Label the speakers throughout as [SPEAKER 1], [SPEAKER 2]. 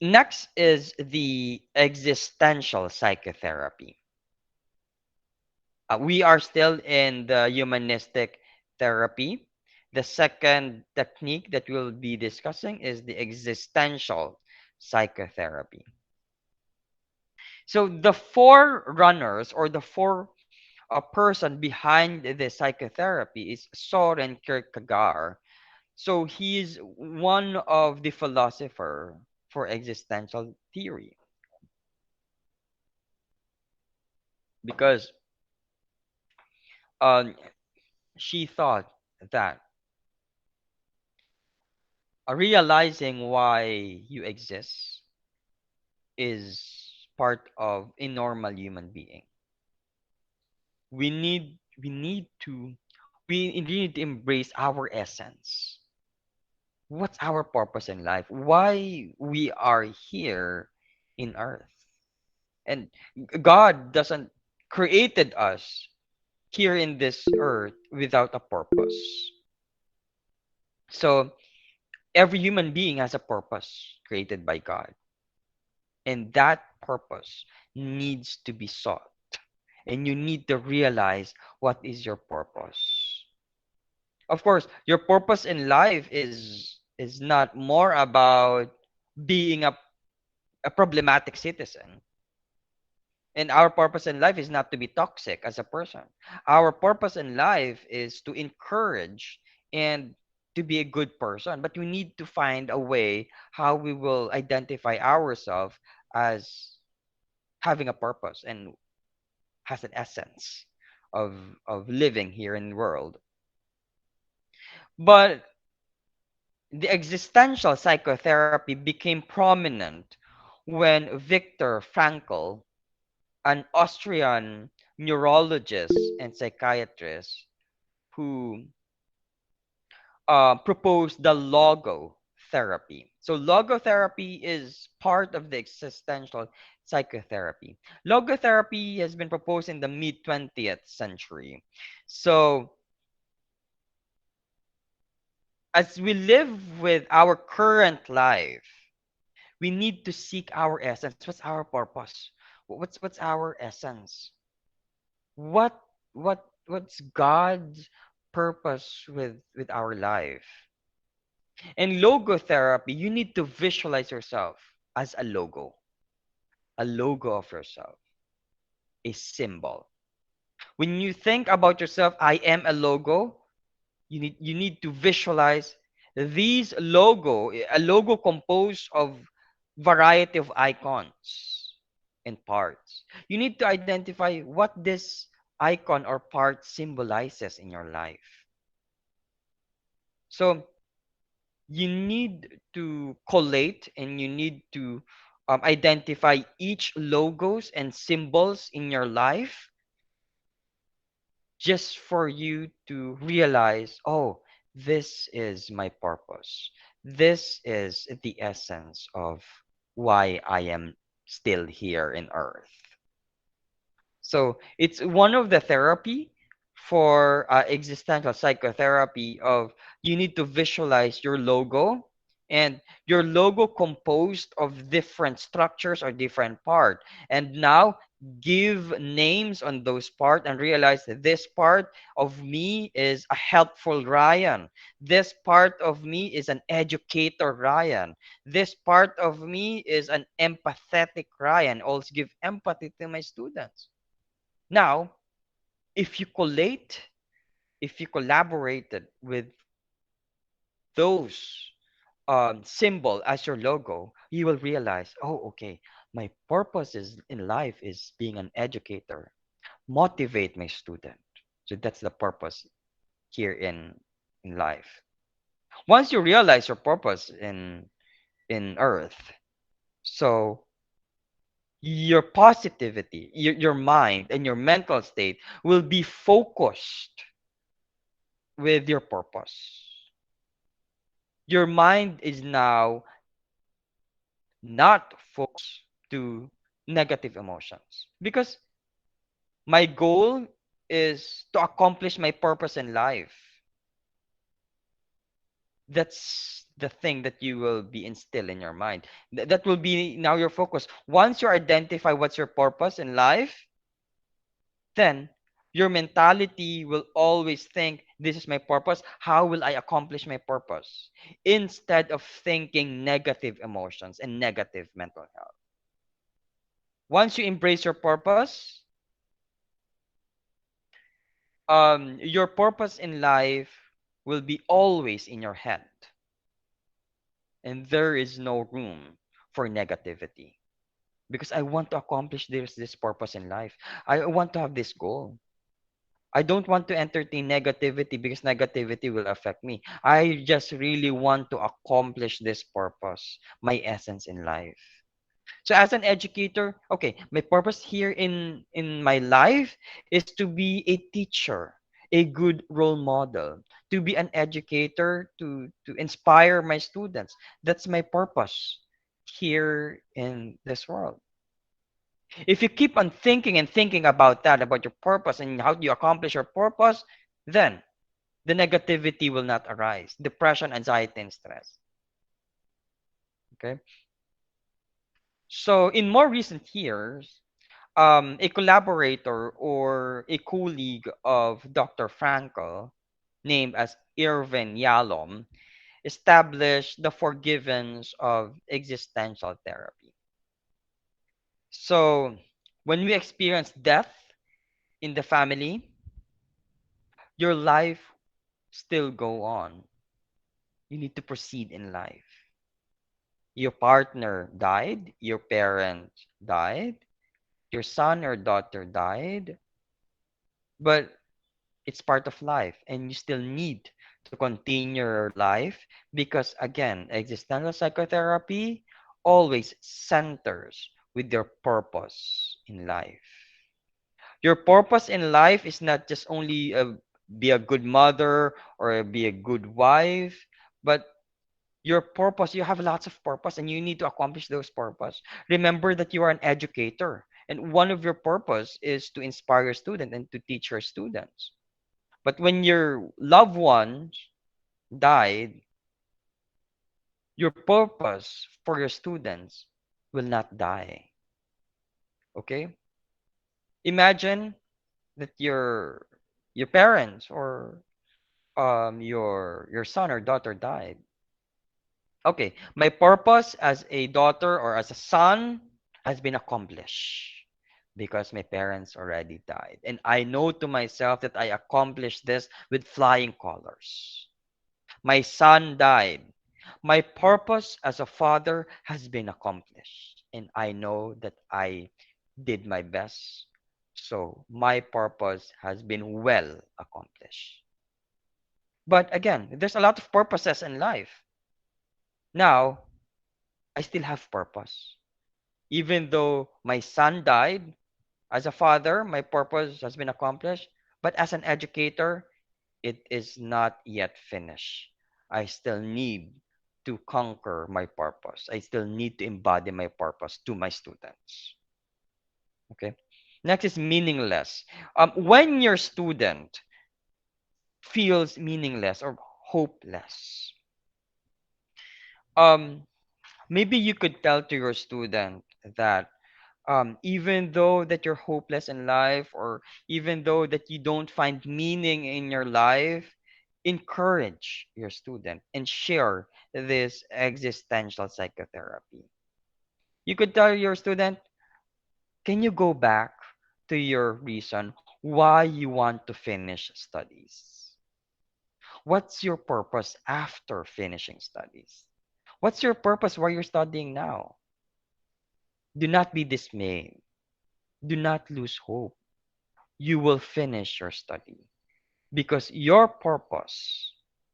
[SPEAKER 1] Next is the existential psychotherapy. We are still in the humanistic therapy. The second technique that we'll be discussing is the existential psychotherapy. So the forerunners or the four person behind the psychotherapy is Soren Kierkegaard. So he is one of the philosopher for existential theory because um, she thought that realizing why you exist is part of a normal human being. We need to embrace our essence. What's our purpose in life? Why we are here in earth? And God doesn't created us here in this earth without a purpose. So every human being has a purpose created by God. And that purpose needs to be sought. And you need to realize what is your purpose. Of course, your purpose in life is not more about being a problematic citizen. And our purpose in life is not to be toxic as a person. Our purpose in life is to encourage and to be a good person. But we need to find a way how we will identify ourselves as having a purpose and has an essence of of living here in the world. But the existential psychotherapy became prominent when Viktor Frankl, an Austrian neurologist and psychiatrist who proposed the logotherapy. So logotherapy is part of the existential psychotherapy. Logotherapy has been proposed in the mid 20th century. So as we live with our current life, we need to seek our essence. What's our purpose? What's our essence? What what's God's purpose with our life? In logotherapy, you need to visualize yourself as a logo of yourself, a symbol. When you think about yourself, I am a logo, you need to visualize a logo composed of variety of icons and parts. You need to identify what this icon or part symbolizes in your life. So you need to collate and you need to identify each logos and symbols in your life just for you to realize, oh, this is my purpose. This is the essence of why I am still here in earth. So it's one of the therapy for existential psychotherapy of you need to visualize your logo and your logo composed of different structures or different part. And now give names on those part and realize that this part of me is a helpful Ryan. This part of me is an educator Ryan. This part of me is an empathetic Ryan. Also give empathy to my students. Now, if you collate, if you collaborated with those symbol as your logo, you will realize, oh, okay, my purpose is in life is being an educator, motivate my student. So that's the purpose here in life. Once you realize your purpose in Earth, so your positivity, your mind, and your mental state will be focused with your purpose. Your mind is now not focused to negative emotions because my goal is to accomplish my purpose in life. the thing that you will be instill in your mind. That will be now your focus. Once you identify what's your purpose in life, then your mentality will always think, this is my purpose. How will I accomplish my purpose? Instead of thinking negative emotions and negative mental health. Once you embrace your purpose, your purpose in life will be always in your head. And there is no room for negativity. Because I want to accomplish this purpose in life. I want to have this goal. I don't want to entertain negativity because negativity will affect me. I just really want to accomplish this purpose, my essence in life. So as an educator, okay, my purpose here in my life is to be a teacher, a good role model, to be an educator, to inspire my students. That's my purpose here in this world. If you keep on thinking and thinking about that, about your purpose and how do you accomplish your purpose, then the negativity will not arise. Depression, anxiety, and stress. Okay. So in more recent years, a collaborator or a colleague of Dr. Frankl, named as Irvin Yalom, established the forgivens of existential therapy. So when we experience death in the family, your life still go on. You need to proceed in life. Your partner died, your parent died, your son or daughter died, but it's part of life and you still need to continue your life because again, existential psychotherapy always centers with your purpose in life. Your purpose in life is not just only be a good mother or be a good wife, but your purpose, you have lots of purpose and you need to accomplish those purpose. Remember that you are an educator and one of your purpose is to inspire your student and to teach your students. But when your loved ones died, your purpose for your students will not die. Okay? Imagine that your parents or your son or daughter died. Okay, my purpose as a daughter or as a son has been accomplished because my parents already died. And I know to myself that I accomplished this with flying colors. My son died. My purpose as a father has been accomplished. And I know that I did my best. So my purpose has been well accomplished. But again, there's a lot of purposes in life. Now, I still have purpose. Even though my son died, as a father, my purpose has been accomplished. But as an educator, it is not yet finished. I still need to conquer my purpose. I still need to embody my purpose to my students. Okay. Next is meaningless. When your student feels meaningless or hopeless, um, maybe you could tell to your student that even though that you're hopeless in life or even though that you don't find meaning in your life, encourage your student and share this existential psychotherapy. You could tell your student, can you go back to your reason why you want to finish studies? What's your purpose after finishing studies? What's your purpose while you're studying now? Do not be dismayed. Do not lose hope. You will finish your study because your purpose,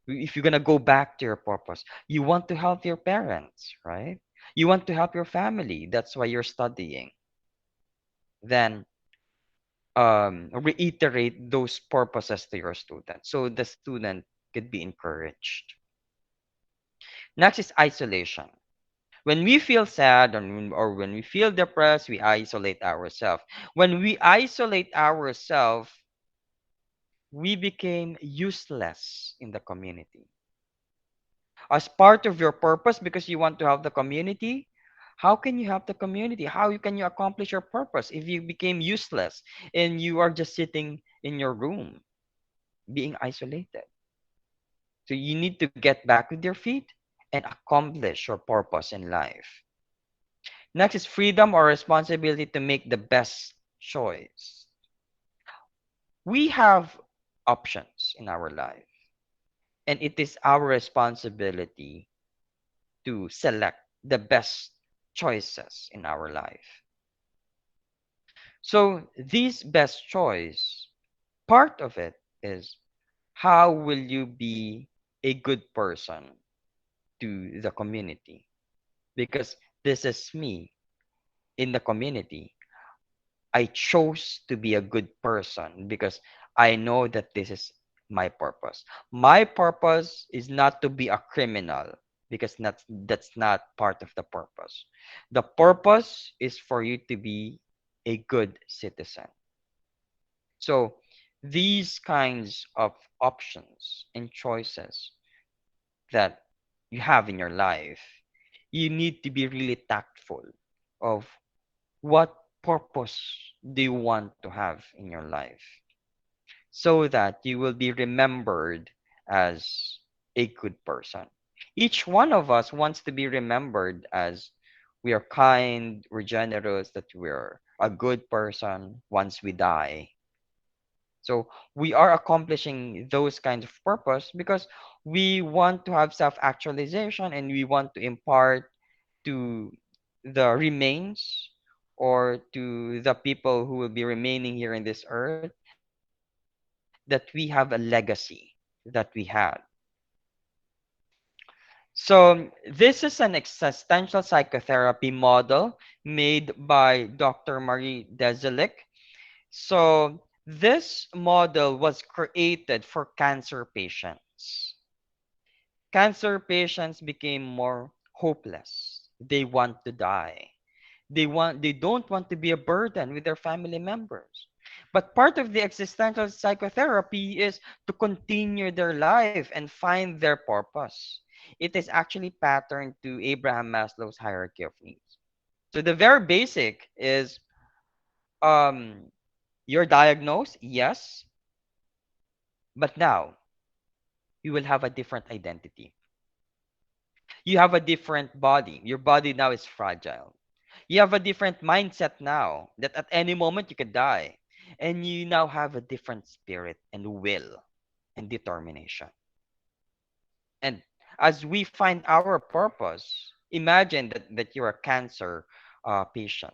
[SPEAKER 1] if you're going to go back to your purpose, you want to help your parents, right? You want to help your family. That's why you're studying. Then reiterate those purposes to your student so the student could be encouraged. Next is isolation. When we feel sad or when we feel depressed, we isolate ourselves. When we isolate ourselves, we became useless in the community. as part of your purpose because you want to have the community. How can you have the community? How can you accomplish your purpose if you became useless and you are just sitting in your room being isolated? So you need to get back with your feet and accomplish your purpose in life. Next is freedom or responsibility to make the best choice. We have options in our life, and it is our responsibility to select the best choices in our life. So, this best choice, part of it is how will you be a good person to the community? Because this is me in the community. I chose to be a good person because I know that this is my purpose. My purpose is not to be a criminal because that's not part of the purpose. The purpose is for you to be a good citizen. So these kinds of options and choices that you have in your life, you need to be really tactful of what purpose do you want to have in your life so that you will be remembered as a good person. Each one of us wants to be remembered as we are kind, we're generous, that we're a good person once we die. So we are accomplishing those kinds of purpose because we want to have self-actualization and we want to impart to the remains or to the people who will be remaining here in this earth that we have a legacy that we had. So this is an existential psychotherapy model made by Dr. Marie Dezelik. So this model was created for cancer patients. Cancer patients became more hopeless. They want to die. They don't want to be a burden with their family members. But part of the existential psychotherapy is to continue their life and find their purpose. It is actually patterned to Abraham Maslow's hierarchy of needs. So the very basic is um you're diagnosed, yes, but now you will have a different identity. You have a different body. Your body now is fragile. You have a different mindset now that at any moment you could die. And you now have a different spirit and will and determination. And as we find our purpose, imagine that you're a cancer patient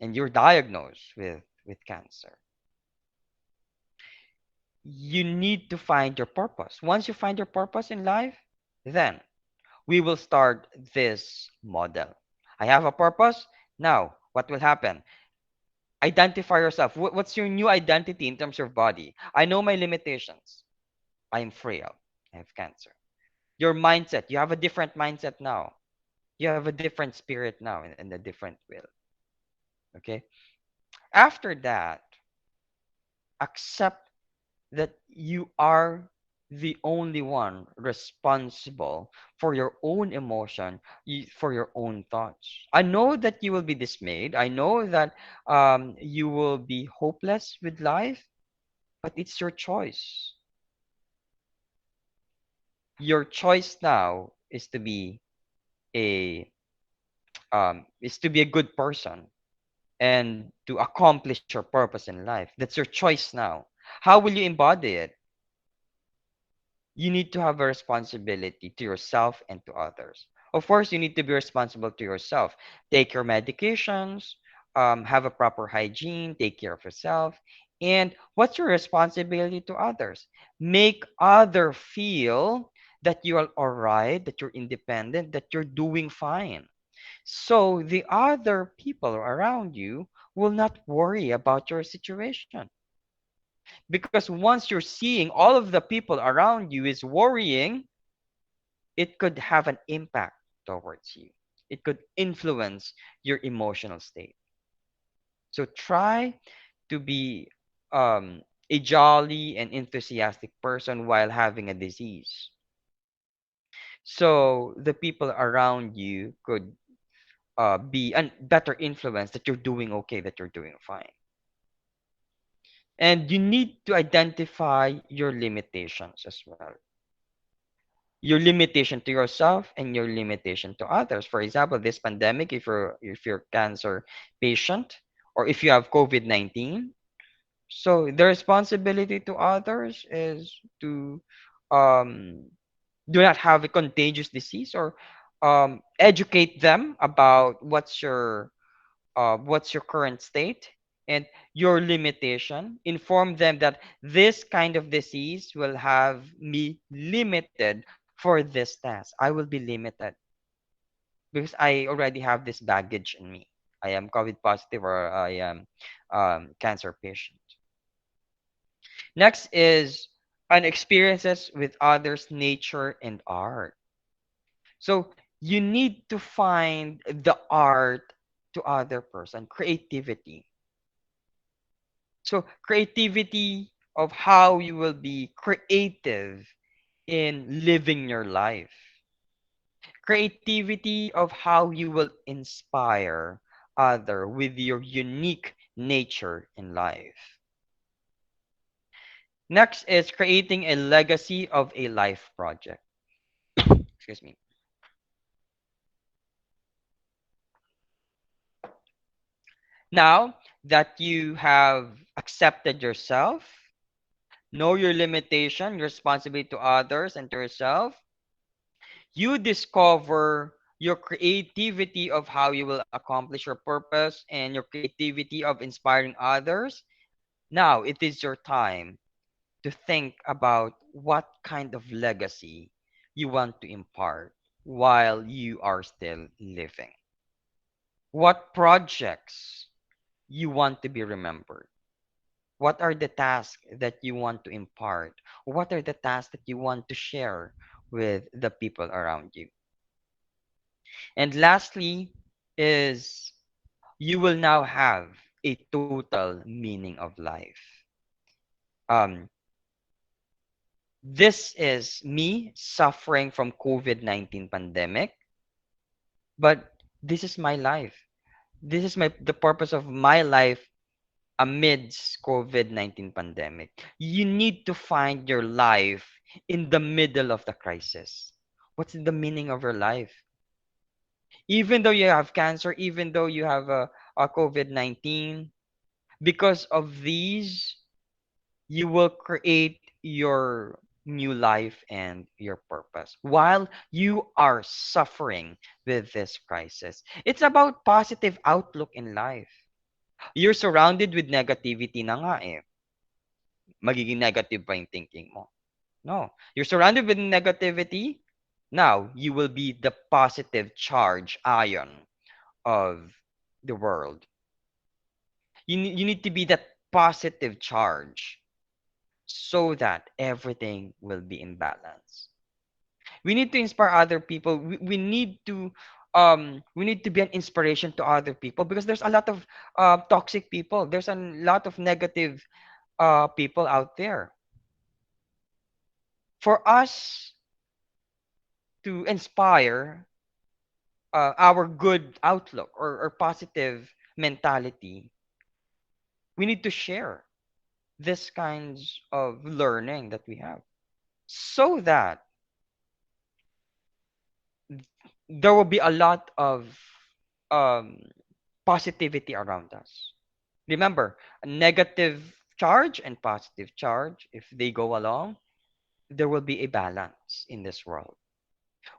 [SPEAKER 1] and you're diagnosed with cancer. You need to find your purpose. Once you find your purpose in life, then we will start this model. I have a purpose. Now, what will happen? Identify yourself. What's your new identity in terms of body? I know my limitations. I am frail. I have cancer. Your mindset. You have a different mindset now. You have a different spirit now and a different will. Okay? After that, accept that you are the only one responsible for your own emotion, for your own thoughts. I know that you will be dismayed. I know that you will be hopeless with life, but it's your choice. Your choice now a is to be a good person and to accomplish your purpose in life. That's your choice now. How will you embody it? You need to have a responsibility to yourself and to others. Of course, you need to be responsible to yourself. Take your medications, have a proper hygiene, take care of yourself. And what's your responsibility to others? Make other feel that you are all right, that you're independent, that you're doing fine. So the other people around you will not worry about your situation. Because once you're seeing all of the people around you is worrying, it could have an impact towards you. It could influence your emotional state. So try to be um, a jolly and enthusiastic person while having a disease. so the people around you could be a better influence that you're doing okay, that you're doing fine. And you need to identify your limitations as well. Your limitation to yourself and your limitation to others. For example, this pandemic, if you're cancer patient or if you have COVID-19, so the responsibility to others is to um, do not have a contagious disease, or educate them about what's your current state and your limitation. Inform them that this kind of disease will have me limited for this task. I will be limited because I already have this baggage in me. I am COVID positive, or I am cancer patient. Next is an experiences with others, nature, and art. So you need to find the art to other person, creativity. So creativity of how you will be creative in living your life. Creativity of how you will inspire other with your unique nature in life. Next is creating a legacy of a life project. Excuse me. Now that you have accepted yourself, know your limitation, your responsibility to others and to yourself, you discover your creativity of how you will accomplish your purpose and your creativity of inspiring others. Now it is your time to think about what kind of legacy you want to impart while you are still living. What projects you want to be remembered? What are the tasks that you want to impart? What are the tasks that you want to share with the people around you? And lastly is you will now have a total meaning of life. Um, this is me suffering from COVID-19 pandemic, but this is my life. This is the purpose of my life amidst COVID-19 pandemic. You need to find your life in the middle of the crisis. What's the meaning of your life? Even though you have cancer, even though you have a COVID-19, because of these, you will create your new life and your purpose while you are suffering with this crisis. It's about positive outlook in life. You're surrounded with negativity na nga eh. Magiging negative pa yung thinking mo. No. You're surrounded with negativity. Now, you will be the positive charge ion of the world. You need to be that positive charge so that everything will be in balance. We need to inspire other people. We need to be an inspiration to other people because there's a lot of toxic people. There's a lot of negative people out there. For us to inspire our good outlook, or positive mentality, we need to share this kinds of learning that we have so that there will be a lot of um, positivity around us. Remember, a negative charge and positive charge, if they go along, there will be a balance in this world.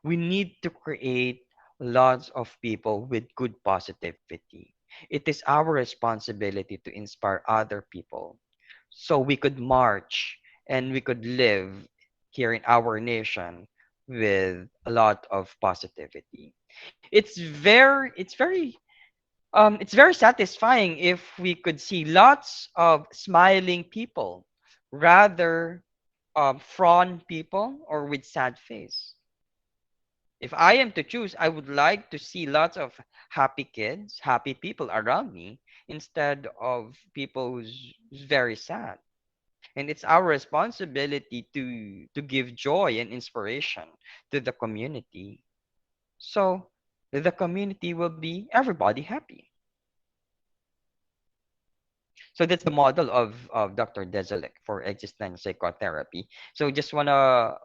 [SPEAKER 1] We need to create lots of people with good positivity. It is our responsibility to inspire other people so we could march and we could live here in our nation with a lot of positivity. It's very satisfying if we could see lots of smiling people rather frown people or with sad face. If I am to choose, I would like to see lots of happy kids, happy people around me instead of people who's very sad. And it's our responsibility to give joy and inspiration to the community. So the community will be everybody happy. So that's the model of Dr. Dezelek for existential psychotherapy. So just wanna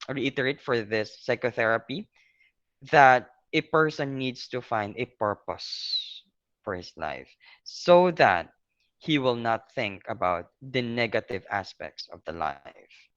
[SPEAKER 1] reiterate for this psychotherapy that a person needs to find a purpose for his life so that he will not think about the negative aspects of the life.